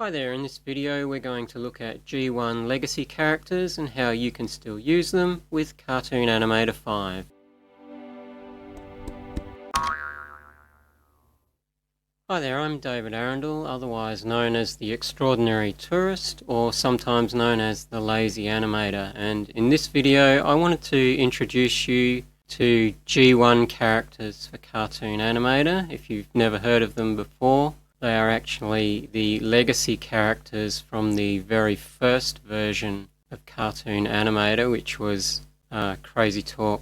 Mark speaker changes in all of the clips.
Speaker 1: Hi there, in this video we're going to look at G1 legacy characters and how you can still use them with Cartoon Animator 5. Hi there, I'm David Arundel, otherwise known as the Extraordinary Tourist, or sometimes known as the Lazy Animator, and in this video I wanted to introduce you to G1 characters for Cartoon Animator. If you've never heard of them before, they are actually the legacy characters from the very first version of Cartoon Animator, which was CrazyTalk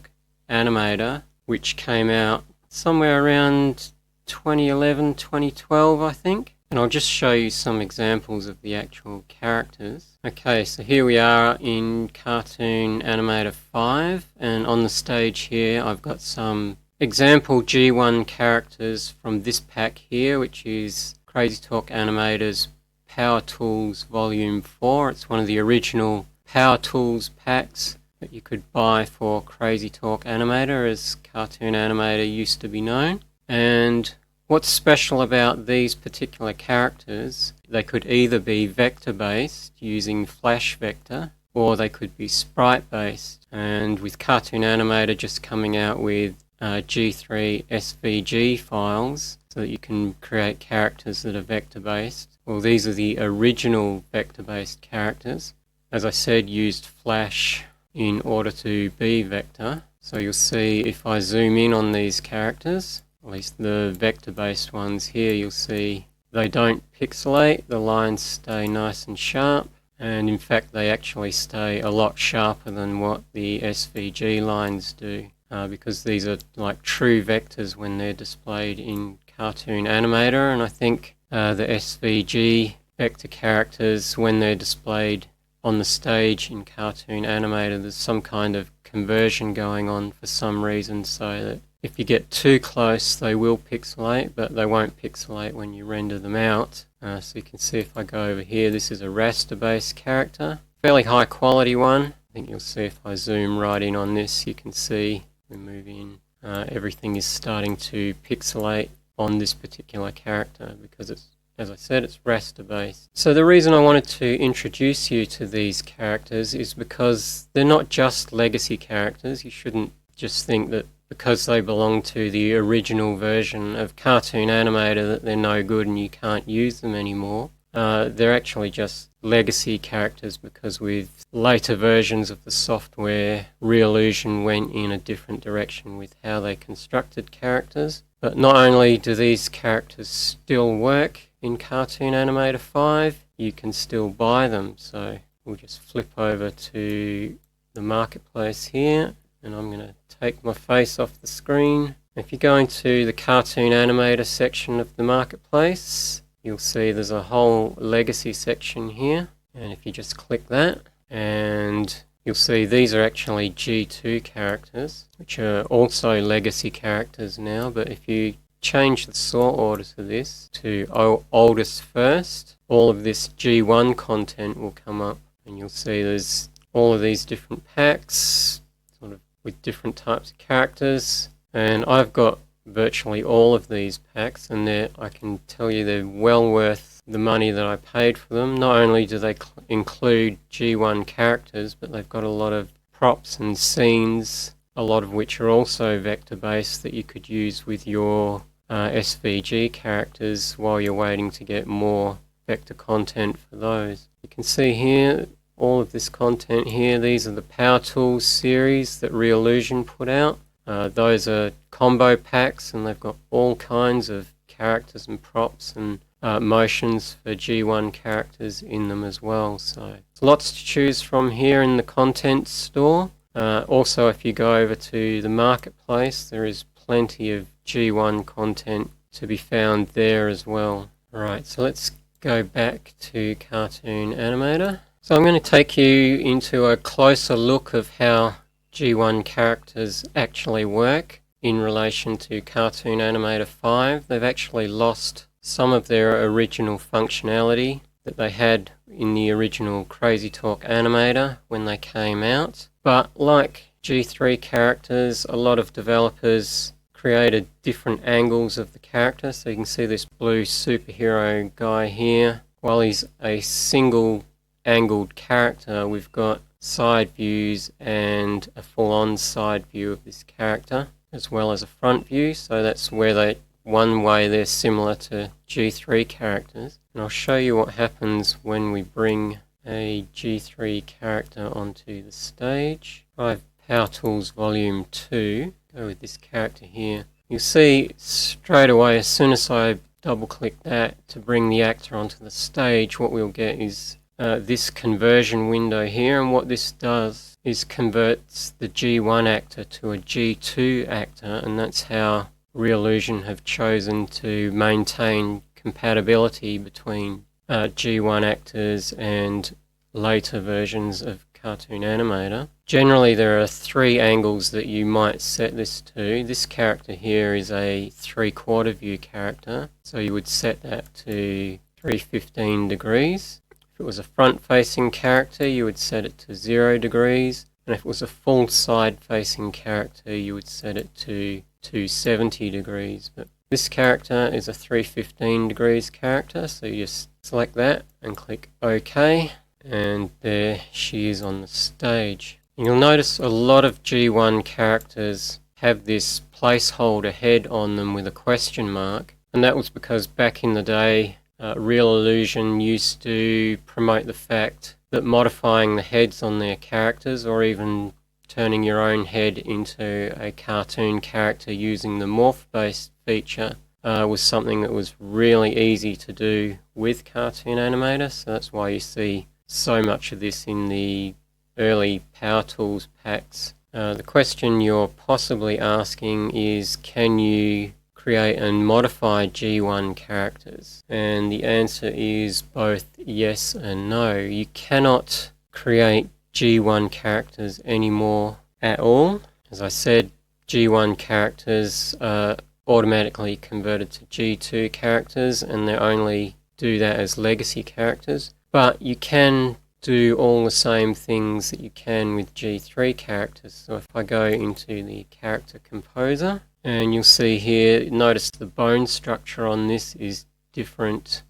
Speaker 1: Animator, which came out somewhere around 2011, 2012, I think. And I'll just show you some examples of the actual characters. Okay, so here we are in Cartoon Animator 5, and on the stage here I've got some example G1 characters from this pack here, which is CrazyTalk Animator's Power Tools Volume 4. It's one of the original Power Tools packs that you could buy for CrazyTalk Animator, as Cartoon Animator used to be known. And what's special about these particular characters, they could either be vector-based using Flash Vector, or they could be sprite-based. And with Cartoon Animator just coming out with G3 SVG files so that you can create characters that are vector-based. Well, these are the original vector-based characters. As I said, used Flash in order to be vector. So you'll see if I zoom in on these characters, at least the vector-based ones here, you'll see they don't pixelate, the lines stay nice and sharp, and in fact they actually stay a lot sharper than what the SVG lines do. Because these are like true vectors when they're displayed in Cartoon Animator, and I think the SVG vector characters, when they're displayed on the stage in Cartoon Animator, there's some kind of conversion going on for some reason, so that if you get too close they will pixelate, but they won't pixelate when you render them out. So you can see if I go over here, this is a raster based character, fairly high quality one. I think you'll see if I zoom right in on this, you can see we move in, everything is starting to pixelate on this particular character because it's, as I said, it's raster based. So the reason I wanted to introduce you to these characters is because they're not just legacy characters. You shouldn't just think that because they belong to the original version of Cartoon Animator that they're no good and you can't use them anymore. They're actually just legacy characters because with later versions of the software, Reallusion went in a different direction with how they constructed characters. But not only do these characters still work in Cartoon Animator 5, you can still buy them. So we'll just flip over to the marketplace here, and I'm going to take my face off the screen. If you go into the Cartoon Animator section of the marketplace, you'll see there's a whole legacy section here, and if you just click that, and you'll see these are actually G2 characters, which are also legacy characters now, but if you change the sort order to this, to oldest first, all of this G1 content will come up, and you'll see there's all of these different packs, sort of with different types of characters, and I've got virtually all of these packs, and I can tell you they're well worth the money that I paid for them. Not only do they include G1 characters, but they've got a lot of props and scenes, a lot of which are also vector based that you could use with your SVG characters while you're waiting to get more vector content for those. You can see here all of this content here. These are the Power Tools series that Reallusion put out. Those are combo packs, and they've got all kinds of characters and props and motions for G1 characters in them as well. So there's lots to choose from here in the content store. Also, if you go over to the marketplace, there is plenty of G1 content to be found there as well. Alright, so let's go back to Cartoon Animator. So I'm going to take you into a closer look of how G1 characters actually work in relation to Cartoon Animator 5. They've actually lost some of their original functionality that they had in the original CrazyTalk Animator when they came out. But like G3 characters, a lot of developers created different angles of the character. So you can see this blue superhero guy here while he's a single angled character, we've got side views and a full-on side view of this character, as well as a front view. So that's where one way they're similar to G3 characters. And I'll show you what happens when we bring a G3 character onto the stage. I have Power Tools Volume 2. Go with this character here. You'll see straight away, as soon as I double click that to bring the actor onto the stage, what we'll get is this conversion window here, and what this does is converts the G1 actor to a G2 actor, and that's how Reallusion have chosen to maintain compatibility between G1 actors and later versions of Cartoon Animator. Generally there are 3 angles that you might set this to. This character here is a 3/4 view character, so you would set that to 315 degrees. If it was a front-facing character, you would set it to 0 degrees, and if it was a full side-facing character, you would set it to 270 degrees. But this character is a 315 degrees character, so you just select that and click OK, and there she is on the stage. And you'll notice a lot of G1 characters have this placeholder head on them with a question mark, and that was because back in the day, Reallusion used to promote the fact that modifying the heads on their characters, or even turning your own head into a cartoon character using the morph-based feature, was something that was really easy to do with Cartoon Animator. So that's why you see so much of this in the early Power Tools packs. The question you're possibly asking is, can you create and modify G1 characters? And the answer is both yes and no. You cannot create G1 characters anymore at all. As I said, G1 characters are automatically converted to G2 characters, and they only do that as legacy characters. But you can do all the same things that you can with G3 characters. So if I go into the character composer, and you'll see here, notice the bone structure on this is different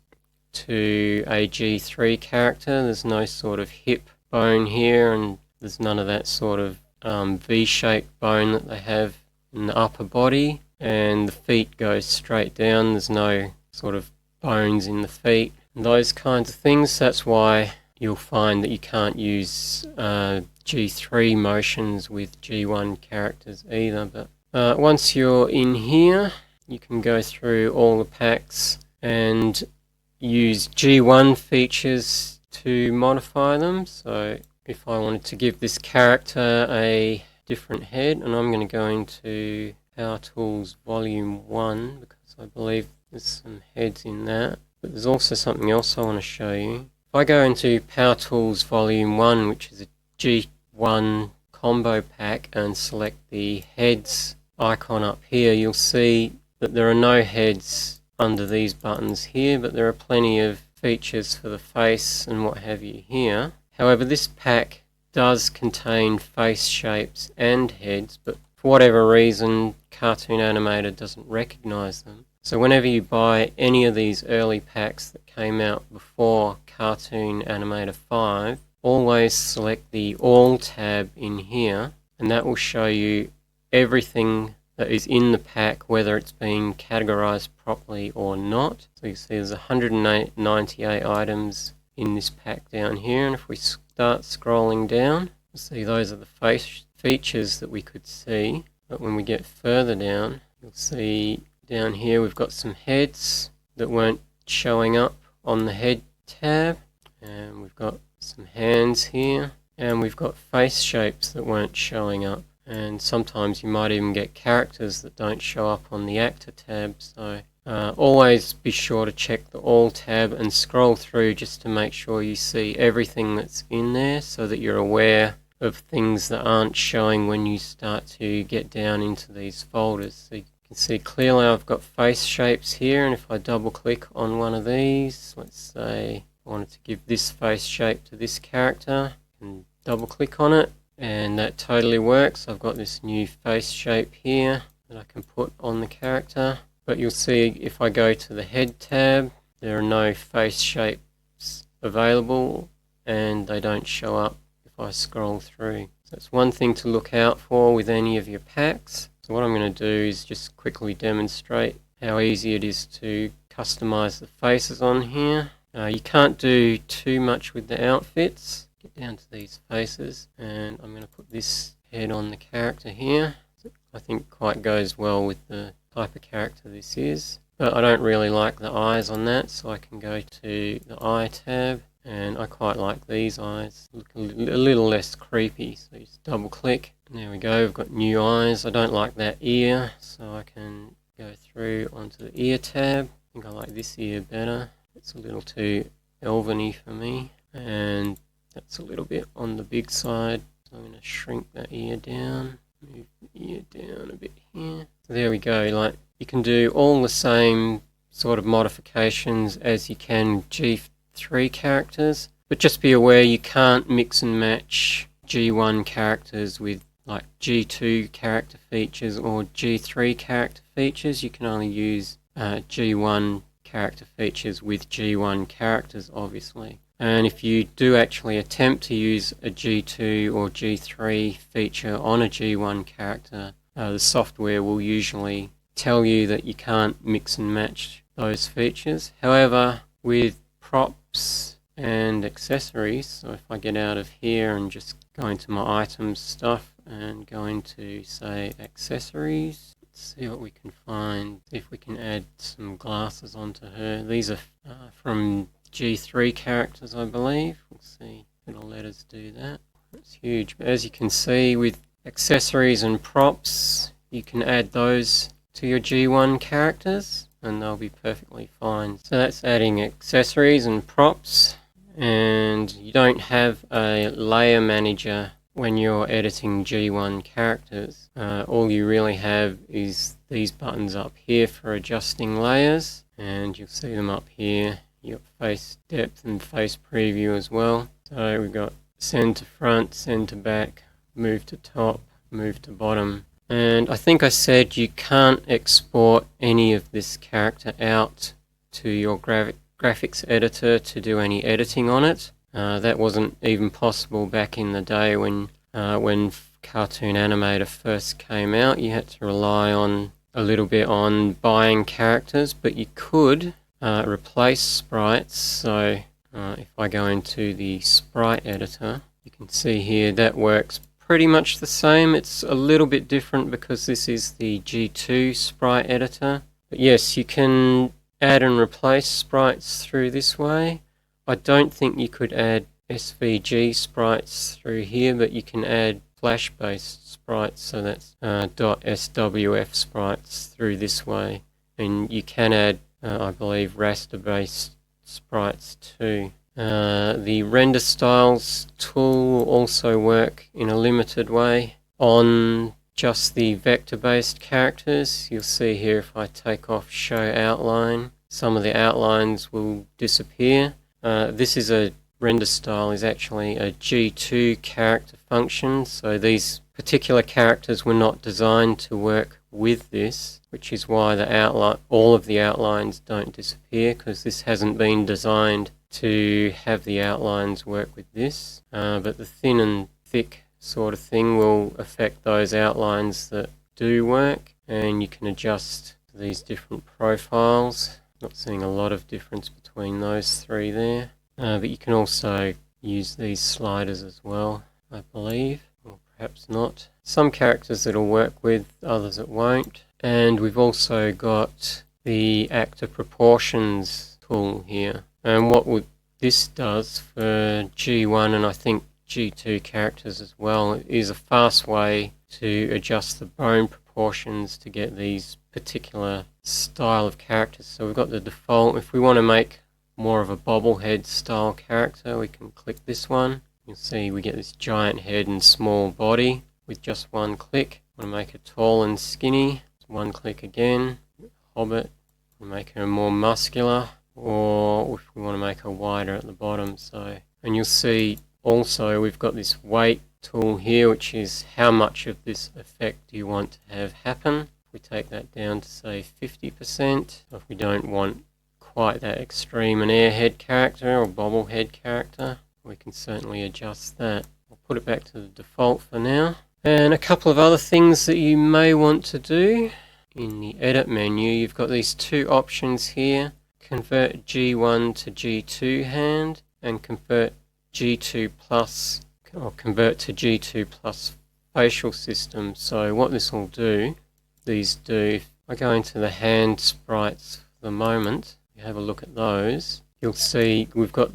Speaker 1: to a G3 character. There's no sort of hip bone here, and there's none of that sort of V-shaped bone that they have in the upper body, and the feet go straight down. There's no sort of bones in the feet, and those kinds of things. That's why you'll find that you can't use G3 motions with G1 characters either. But once you're in here, you can go through all the packs and use G1 features to modify them. So if I wanted to give this character a different head, and I'm going to go into Power Tools Volume 1 because I believe there's some heads in that. But there's also something else I want to show you. If I go into Power Tools Volume 1, which is a G1 combo pack, and select the heads icon up here, you'll see that there are no heads under these buttons here, but there are plenty of features for the face and what have you here. However, this pack does contain face shapes and heads, but for whatever reason, Cartoon Animator doesn't recognize them. So whenever you buy any of these early packs that came out before Cartoon Animator 5, always select the All tab in here, and that will show you everything that is in the pack, whether it's being categorized properly or not. So you see there's 198 items in this pack down here, and if we start scrolling down, you'll see those are the face features that we could see. But when we get further down, you'll see down here we've got some heads that weren't showing up on the head tab, and we've got some hands here, and we've got face shapes that weren't showing up, and sometimes you might even get characters that don't show up on the actor tab. So always be sure to check the All tab and scroll through just to make sure you see everything that's in there, so that you're aware of things that aren't showing when you start to get down into these folders. So you can see clearly I've got face shapes here, and if I double click on one of these, let's say I wanted to give this face shape to this character, and double click on it, and that totally works. I've got this new face shape here that I can put on the character. But you'll see if I go to the head tab, there are no face shape available and they don't show up if I scroll through. So that's one thing to look out for with any of your packs. So what I'm going to do is just quickly demonstrate how easy it is to customize the faces on here. You can't do too much with the outfits. Get down to these faces, and I'm going to put this head on the character here. I think quite goes well with the type of character this is. But I don't really like the eyes on that, so I can go to the eye tab, and I quite like these eyes. Look a little less creepy, so just double click. And there we go, we've got new eyes. I don't like that ear, so I can go through onto the ear tab. I think I like this ear better. It's a little too elven-y for me, and that's a little bit on the big side. So I'm going to shrink that ear down, move the ear down a bit here. So there we go, like you can do all the same sort of modifications as you can G3 characters, but just be aware you can't mix and match G1 characters with like G2 character features or G3 character features. You can only use G1 character features with G1 characters, obviously. And if you do actually attempt to use a G2 or G3 feature on a G1 character, the software will usually tell you that you can't mix and match those features. However, with props and accessories, so if I get out of here and just go into my items stuff and go into, say, accessories, let's see what we can find. See if we can add some glasses onto her. These are from G3 characters, I believe. We'll see if it'll let us do that. That's huge. But as you can see, with accessories and props, you can add those to your G1 characters and they'll be perfectly fine. So that's adding accessories and props, and you don't have a layer manager when you're editing G1 characters. All you really have is these buttons up here for adjusting layers, and you'll see them up here. You've got face depth and face preview as well. So we've got send to front, send to back, move to top, move to bottom. And I think I said you can't export any of this character out to your graphics editor to do any editing on it. That wasn't even possible back in the day when Cartoon Animator first came out. You had to rely on a little bit on buying characters, but you could replace sprites. So if I go into the sprite editor, you can see here that works pretty much the same. It's a little bit different because this is the G2 sprite editor. But yes, you can add and replace sprites through this way. I don't think you could add SVG sprites through here, but you can add Flash-based sprites, so that's .swf sprites through this way. And you can add, I believe, raster-based sprites too. The render styles tool will also work in a limited way on just the vector-based characters. You'll see here if I take off show outline, some of the outlines will disappear. This is a render style is actually a G2 character function, so these particular characters were not designed to work with this, which is why all of the outlines don't disappear, because this hasn't been designed to have the outlines work with this. But the thin and thick sort of thing will affect those outlines that do work, and you can adjust these different profiles. Not seeing a lot of difference between those three there, but you can also use these sliders as well, I believe, or perhaps not. Some characters it'll work with, others it won't. And we've also got the actor proportions tool here. And what this does for G1 and I think G2 characters as well is a fast way to adjust the bone proportions to get these particular style of characters. So we've got the default. If we want to make more of a bobblehead style character, we can click this one. You'll see we get this giant head and small body with just one click. Want to make it tall and skinny, one click again. Hobbit, we'll make her more muscular, or if we want to make her wider at the bottom. And you'll see also we've got this weight tool here, which is how much of this effect do you want to have happen. If we take that down to say 50%, if we don't want quite that extreme an airhead character or bobblehead character. We can certainly adjust that. I'll put it back to the default for now. And a couple of other things that you may want to do. In the edit menu, you've got these two options here. Convert G1 to G2 hand and convert G2 plus, or convert to G2 plus facial system. So what this will do, if I go into the hand sprites for the moment, you have a look at those, you'll see we've got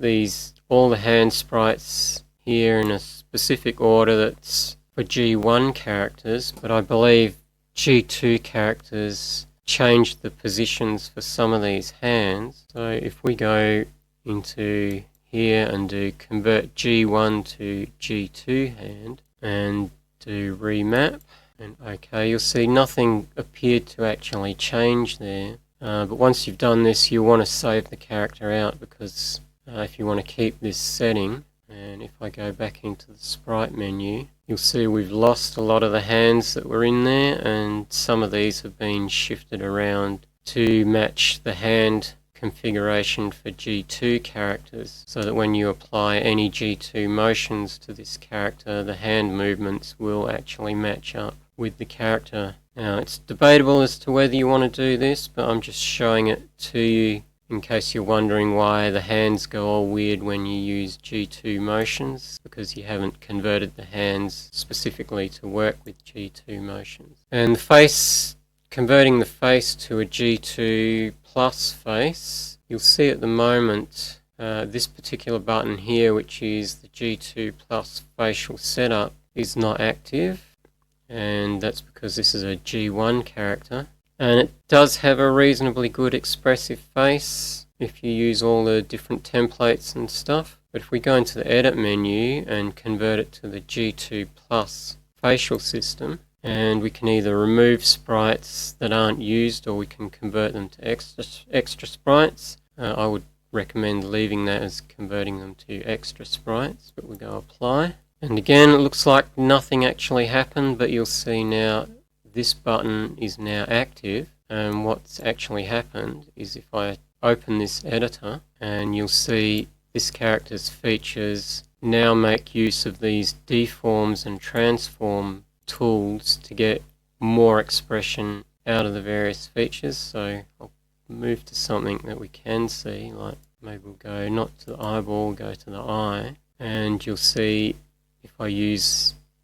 Speaker 1: all the hand sprites here in a specific order that's for G1 characters, but I believe G2 characters changed the positions for some of these hands. So if we go into here and do convert G1 to G2 hand and do remap, and okay, you'll see nothing appeared to actually change there. But once you've done this, you'll want to save the character out, because if you want to keep this setting, and if I go back into the sprite menu, you'll see we've lost a lot of the hands that were in there, and some of these have been shifted around to match the hand configuration for G2 characters, so that when you apply any G2 motions to this character, the hand movements will actually match up with the character. Now, it's debatable as to whether you want to do this, but I'm just showing it to you in case you're wondering why the hands go all weird when you use G2 motions, because you haven't converted the hands specifically to work with G2 motions. And the face, converting the face to a G2 plus face, you'll see at the moment this particular button here, which is the G2 plus facial setup, is not active, and that's because this is a G1 character. And it does have a reasonably good expressive face if you use all the different templates and stuff. But if we go into the edit menu and convert it to the G2 plus facial system, and we can either remove sprites that aren't used, or we can convert them to extra sprites. I would recommend leaving that as converting them to extra sprites, but we'll go apply. And again, it looks like nothing actually happened, but you'll see now this button is now active, and what's actually happened is if I open this editor, and you'll see this character's features now make use of these deforms and transform tools to get more expression out of the various features. So I'll move to something that we can see, like maybe we'll go not to the eyeball, go to the eye, and you'll see if I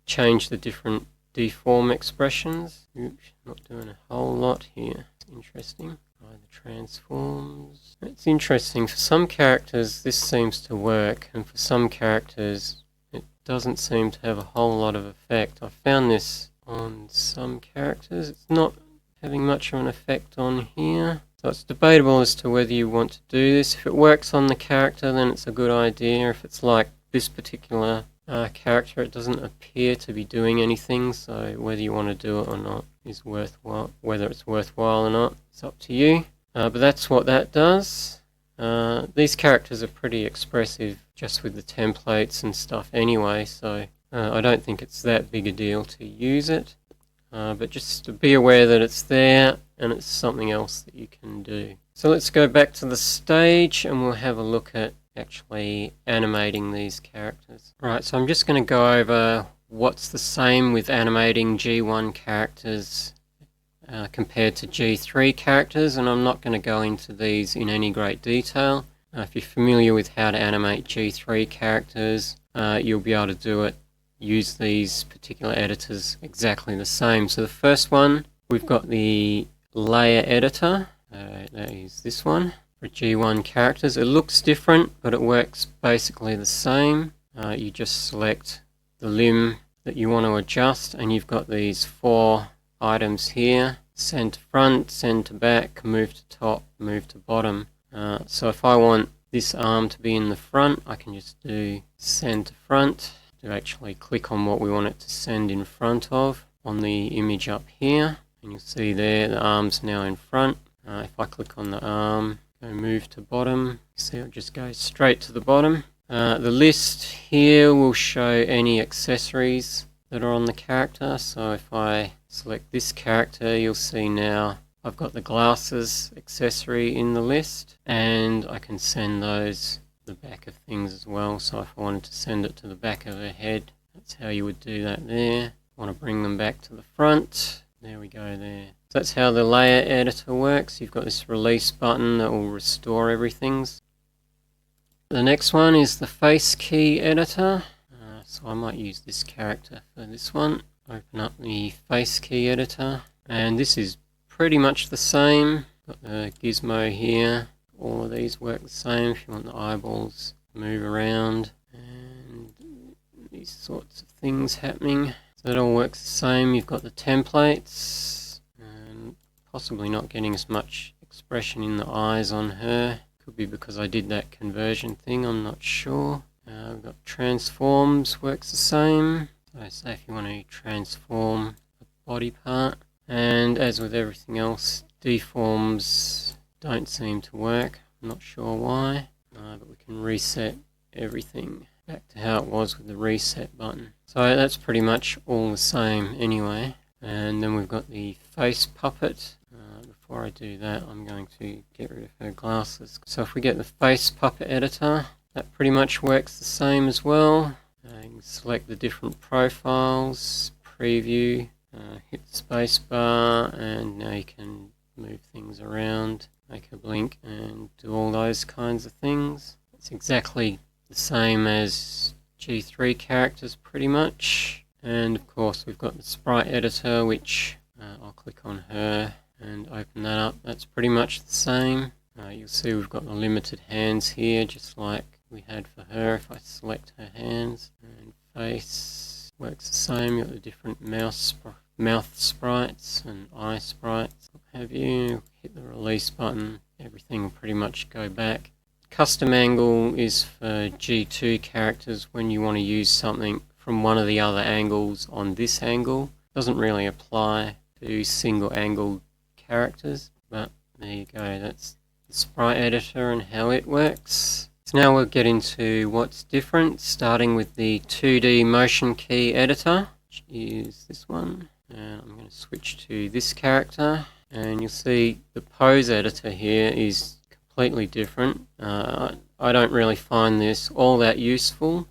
Speaker 1: change the different deform expressions. Oops, not doing a whole lot here. It's interesting. The transforms. It's interesting. For some characters this seems to work, and for some characters it doesn't seem to have a whole lot of effect. I found this on some characters. It's not having much of an effect on here. So it's debatable as to whether you want to do this. If it works on the character, then it's a good idea. If it's like this particular character, it doesn't appear to be doing anything, so whether you want to do it or not is worthwhile. Whether it's worthwhile or not, it's up to you. But that's what that does. These characters are pretty expressive just with the templates and stuff anyway, so I don't think it's that big a deal to use it. But just to be aware that it's there, and it's something else that you can do. So let's go back to the stage and we'll have a look at actually animating these characters. Right, so I'm just going to go over what's the same with animating G1 characters compared to G3 characters, and I'm not going to go into these in any great detail. If you're familiar with how to animate G3 characters, you'll be able to do it, use these particular editors exactly the same. So the first one, we've got the layer editor, that is this one. For G1 characters, it looks different, but it works basically the same. You just select the limb that you want to adjust, and you've got these 4 items here: send to front, send to back, move to top, move to bottom. So if I want this arm to be in the front, I can just do send to front, to actually click on what we want it to send in front of on the image up here, and you'll see there the arm's now in front. If I click on the arm, go move to bottom, see it just goes straight to the bottom. The list here will show any accessories that are on the character. So if I select this character, you'll see now I've got the glasses accessory in the list, and I can send those to the back of things as well. So if I wanted to send it to the back of her head, that's how you would do that there. I want to bring them back to the front. There we go there. So that's how the layer editor works. You've got this release button that will restore everything. The next one is the face key editor. So I might use this character for this one. Open up the face key editor, and this is pretty much the same. Got the gizmo here. All of these work the same if you want the eyeballs to move around and these sorts of things happening. So that all works the same. You've got the templates, and possibly not getting as much expression in the eyes on her. Could be because I did that conversion thing, I'm not sure. We've got transforms, works the same. So say if you want to transform a body part. And as with everything else, deforms don't seem to work. I'm not sure why, but we can reset everything back to how it was with the reset button. So that's pretty much all the same anyway. And then we've got the face puppet. Before I do that, I'm going to get rid of her glasses. So if we get the face puppet editor, that pretty much works the same as well. You can select the different profiles, preview, hit the space bar, and now you can move things around, make a blink, and do all those kinds of things. It's exactly the same as G3 characters pretty much. And of course we've got the sprite editor, which I'll click on her and open that up. That's pretty much the same. You'll see we've got the limited hands here, just like we had for her. If I select her hands, and face works the same. You've got the different mouth sprites and eye sprites. Have you hit the release button, everything will pretty much go back. Custom angle is for G2 characters when you want to use something from one of the other angles on this angle. Doesn't really apply to single angle characters, but there you go. That's the sprite editor and how it works. So now we'll get into what's different, starting with the 2D motion key editor, which is this one. And I'm going to switch to this character, and you'll see the pose editor here is completely different. I don't really find this all that useful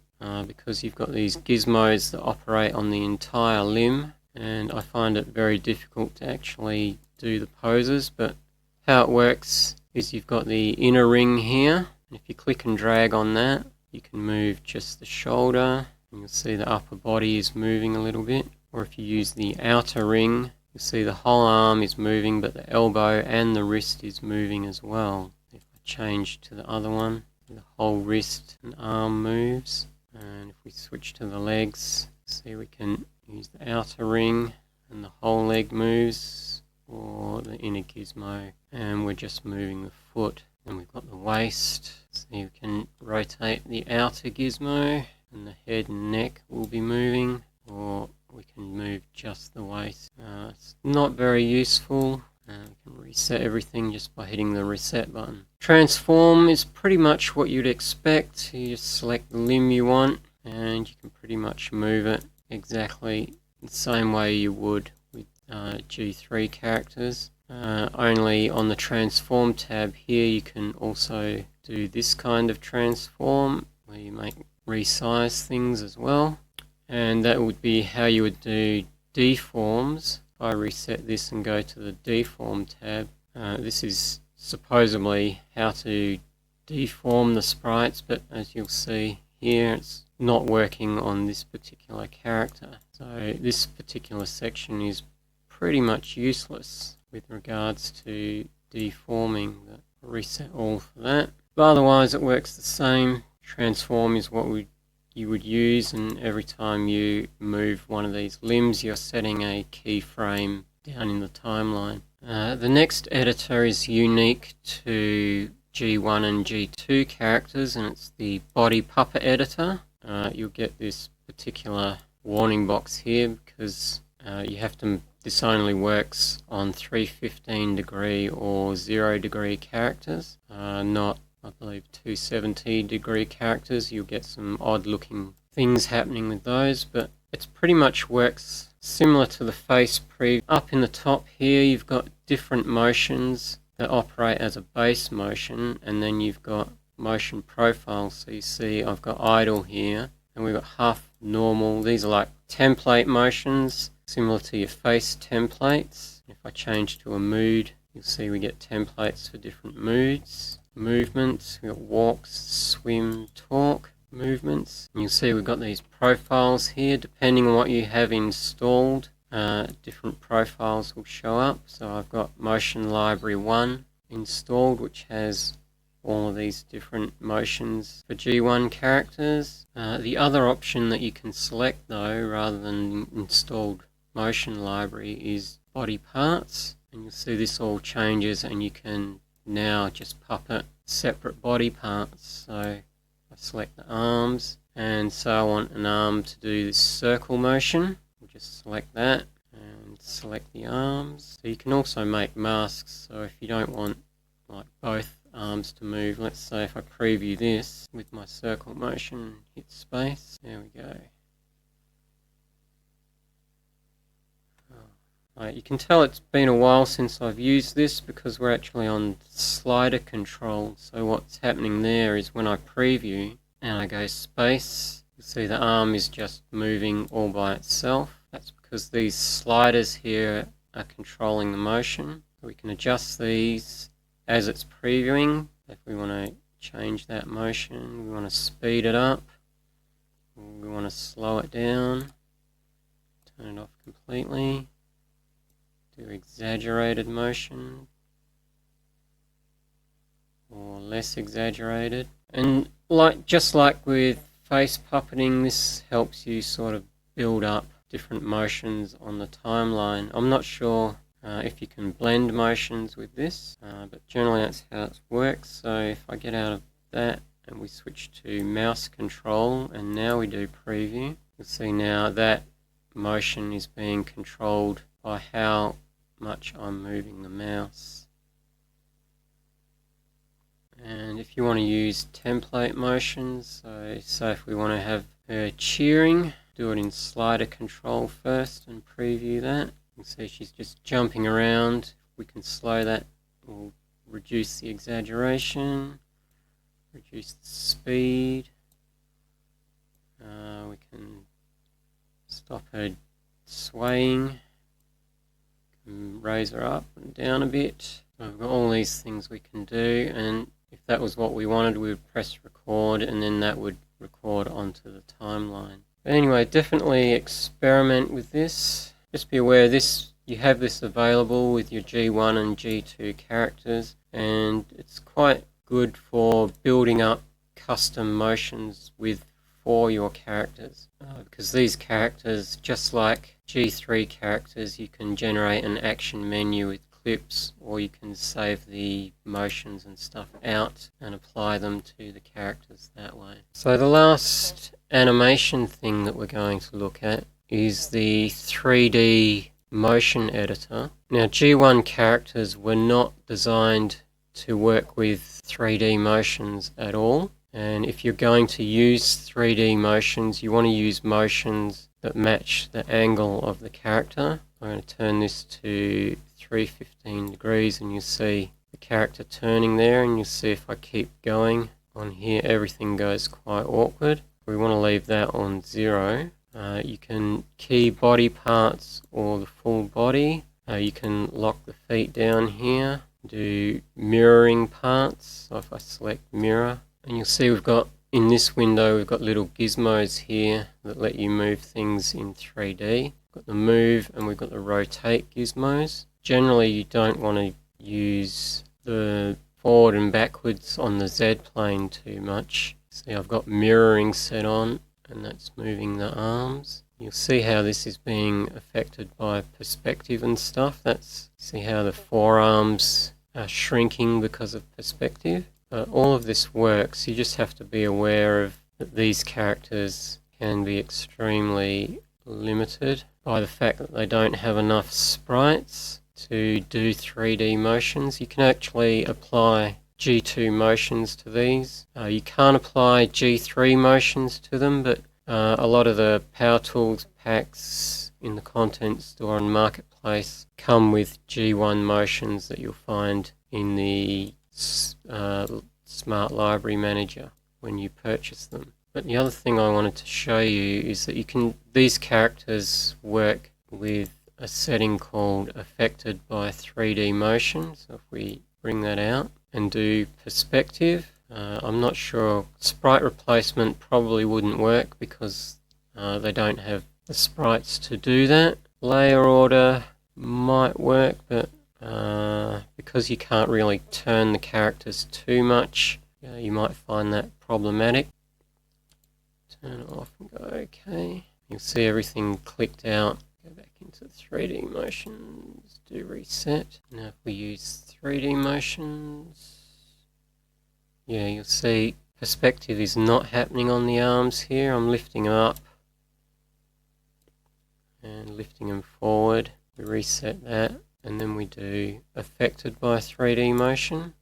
Speaker 1: because you've got these gizmos that operate on the entire limb, and I find it very difficult to actually do the poses. But how it works is you've got the inner ring here, and if you click and drag on that, you can move just the shoulder, and you'll see the upper body is moving a little bit. Or if you use the outer ring, you'll see the whole arm is moving, but the elbow and the wrist is moving as well. If I change to the other one, the whole wrist and arm moves. And if we switch to the legs, see we can use the outer ring and the whole leg moves, or the inner gizmo and we're just moving the foot. And we've got the waist, so you can rotate the outer gizmo and the head and neck will be moving, or we can move just the waist. It's not very useful. We can reset everything just by hitting the reset button. Transform is pretty much what you'd expect. You just select the limb you want and you can pretty much move it exactly the same way you would with G3 characters. Only on the transform tab here you can also do this kind of transform where you resize things as well. And that would be how you would do deforms. If I reset this and go to the deform tab, this is supposedly how to deform the sprites, but as you'll see here, it's not working on this particular character. So this particular section is pretty much useless with regards to deforming. But I'll reset all for that. But otherwise it works the same. Transform is what you would use, and every time you move one of these limbs you're setting a keyframe down in the timeline. The next editor is unique to G1 and G2 characters, and it's the body puppet editor. You'll get this particular warning box here because you have to, this only works on 315 degree or 0 degree characters, not I believe 270 degree characters. You'll get some odd looking things happening with those, but it pretty much works similar to the face preview. Up in the top here you've got different motions that operate as a base motion, and then you've got motion profiles. So you see I've got idle here, and we've got half normal. These are like template motions, similar to your face templates. If I change to a mood, you'll see we get templates for different moods. Movements, we've got walks, swim, talk movements. And you'll see we've got these profiles here. Depending on what you have installed, different profiles will show up. So I've got Motion Library 1 installed, which has all of these different motions for G1 characters. The other option that you can select though, rather than installed motion library, is body parts. And you'll see this all changes, and you can now just puppet separate body parts. So I select the arms, and so I want an arm to do this circle motion. We'll just select that and select the arms. So you can also make masks, so if you don't want like both arms to move, let's say if I preview this with my circle motion, hit space, there we go. You can tell it's been a while since I've used this because we're actually on slider control. So what's happening there is when I preview and I go space, you see the arm is just moving all by itself. That's because these sliders here are controlling the motion. We can adjust these as it's previewing. If we want to change that motion, we want to speed it up, we want to slow it down, turn it off completely. Do exaggerated motion or less exaggerated. And just like with face puppeting, this helps you sort of build up different motions on the timeline. I'm not sure if you can blend motions with this, but generally that's how it works. So if I get out of that and we switch to mouse control, and now we do preview, you'll see now that motion is being controlled by how much I'm moving the mouse. And if you want to use template motions, so if we want to have her cheering, do it in slider control first and preview that. You can see she's just jumping around. We can slow that or reduce the exaggeration, reduce the speed. We can stop her swaying, raise her up and down a bit. So we've got all these things we can do, and if that was what we wanted, we would press record, and then that would record onto the timeline. But anyway, definitely experiment with this. Just be aware you have this available with your G1 and G2 characters, and it's quite good for building up custom motions for your characters, because these characters, just like G3 characters, you can generate an action menu with clips, or you can save the motions and stuff out and apply them to the characters that way. So the last animation thing that we're going to look at is the 3D motion editor. Now G1 characters were not designed to work with 3D motions at all. And if you're going to use 3D motions, you want to use motions that match the angle of the character. I'm going to turn this to 315 degrees, and you'll see the character turning there, and you'll see if I keep going on here, everything goes quite awkward. We want to leave that on 0. You can key body parts or the full body. You can lock the feet down here, do mirroring parts. So if I select mirror, and you'll see we've got, in this window, we've got little gizmos here that let you move things in 3D. We've got the move and we've got the rotate gizmos. Generally, you don't want to use the forward and backwards on the Z plane too much. See, I've got mirroring set on, and that's moving the arms. You'll see how this is being affected by perspective and stuff. See how the forearms are shrinking because of perspective. All of this works. You just have to be aware of that these characters can be extremely limited by the fact that they don't have enough sprites to do 3D motions. You can actually apply G2 motions to these. You can't apply G3 motions to them, but a lot of the Power Tools packs in the Content Store and Marketplace come with G1 motions that you'll find in the Smart Library Manager when you purchase them. But the other thing I wanted to show you is that these characters work with a setting called Affected by 3D Motion. So if we bring that out and do perspective, I'm not sure, sprite replacement probably wouldn't work because they don't have the sprites to do that. Layer order might work, but because you can't really turn the characters too much, you might find that problematic. Turn it off and go OK. You'll see everything clicked out. Go back into 3D motions, do reset. Now if we use 3D motions, yeah, you'll see perspective is not happening on the arms here. I'm lifting them up and lifting them forward. We reset that, and then we do affected by 3D motion.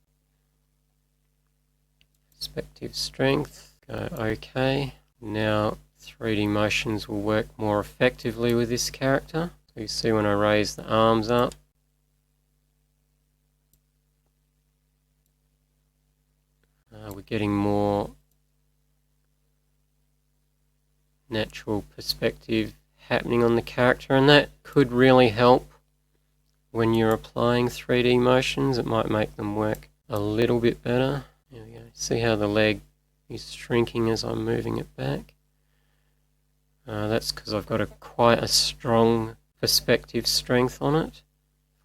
Speaker 1: Perspective strength, go OK. Now 3D motions will work more effectively with this character. So you see when I raise the arms up, we're getting more natural perspective happening on the character, and that could really help when you're applying 3D motions. It might make them work a little bit better. There we go. See how the leg is shrinking as I'm moving it back? That's because I've got quite a strong perspective strength on it.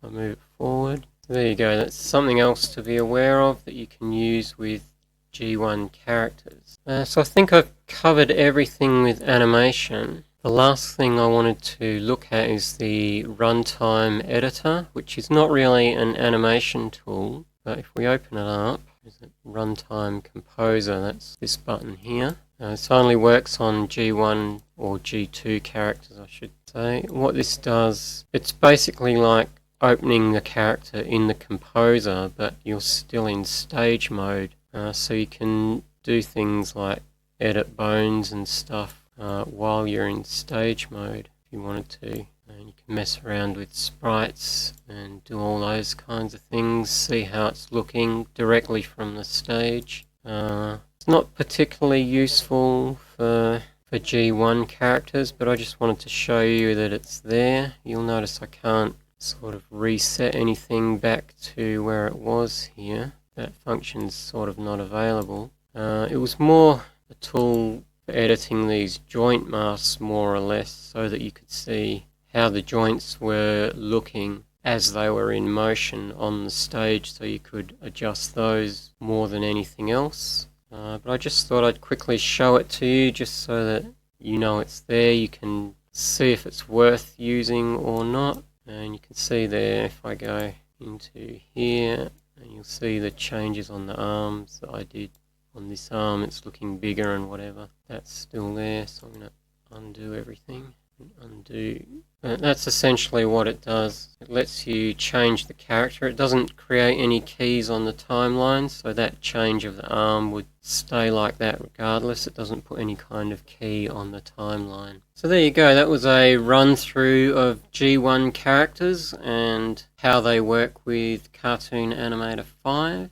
Speaker 1: If I move it forward, there you go. That's something else to be aware of that you can use with G1 characters. So I think I've covered everything with animation. The last thing I wanted to look at is the runtime editor, which is not really an animation tool, but if we open it up, is it runtime composer? That's this button here. This only works on G1 or G2 characters, I should say. What this does, it's basically like opening the character in the composer, but you're still in stage mode. So you can do things like edit bones and stuff while you're in stage mode if you wanted to. And you can mess around with sprites and do all those kinds of things, see how it's looking directly from the stage. It's not particularly useful for G1 characters, but I just wanted to show you that it's there. You'll notice I can't sort of reset anything back to where it was here. That function's sort of not available. It was more a tool for editing these joint masks more or less, so that you could see how the joints were looking as they were in motion on the stage, so you could adjust those more than anything else. But I just thought I'd quickly show it to you just so that you know it's there. You can see if it's worth using or not, and you can see there if I go into here, and you'll see the changes on the arms that I did. On this arm it's looking bigger and whatever. That's still there, so I'm going to undo everything. Undo. That's essentially what it does. It lets you change the character. It doesn't create any keys on the timeline, so that change of the arm would stay like that regardless. It doesn't put any kind of key on the timeline. So there you go. That was a run through of G1 characters and how they work with Cartoon Animator 5.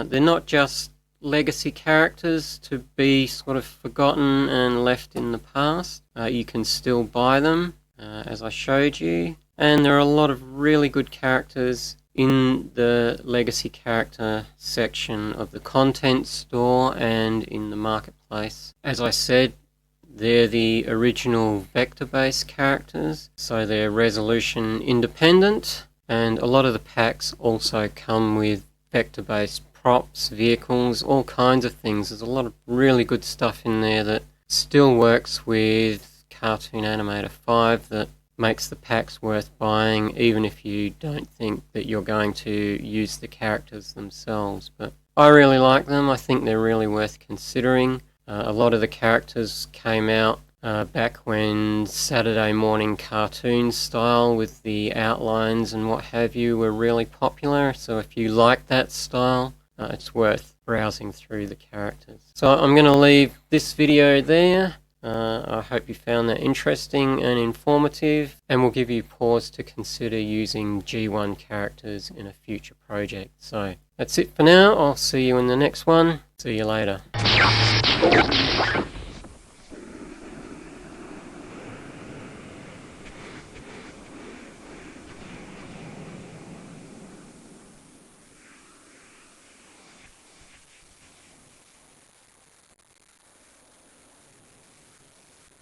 Speaker 1: They're not just legacy characters to be sort of forgotten and left in the past. You can still buy them, as I showed you, and there are a lot of really good characters in the legacy character section of the content store and in the marketplace. As I said, they're the original vector-based characters, so they're resolution independent, and a lot of the packs also come with vector-based props, vehicles, all kinds of things. There's a lot of really good stuff in there that still works with Cartoon Animator 5 that makes the packs worth buying, even if you don't think that you're going to use the characters themselves. But I really like them. I think they're really worth considering. A lot of the characters came out back when Saturday morning cartoon style with the outlines and what have you were really popular. So if you like that style, it's worth browsing through the characters. So I'm going to leave this video there. I hope you found that interesting and informative, and will give you pause to consider using G1 characters in a future project. So that's it for now. I'll see you in the next one. See you later.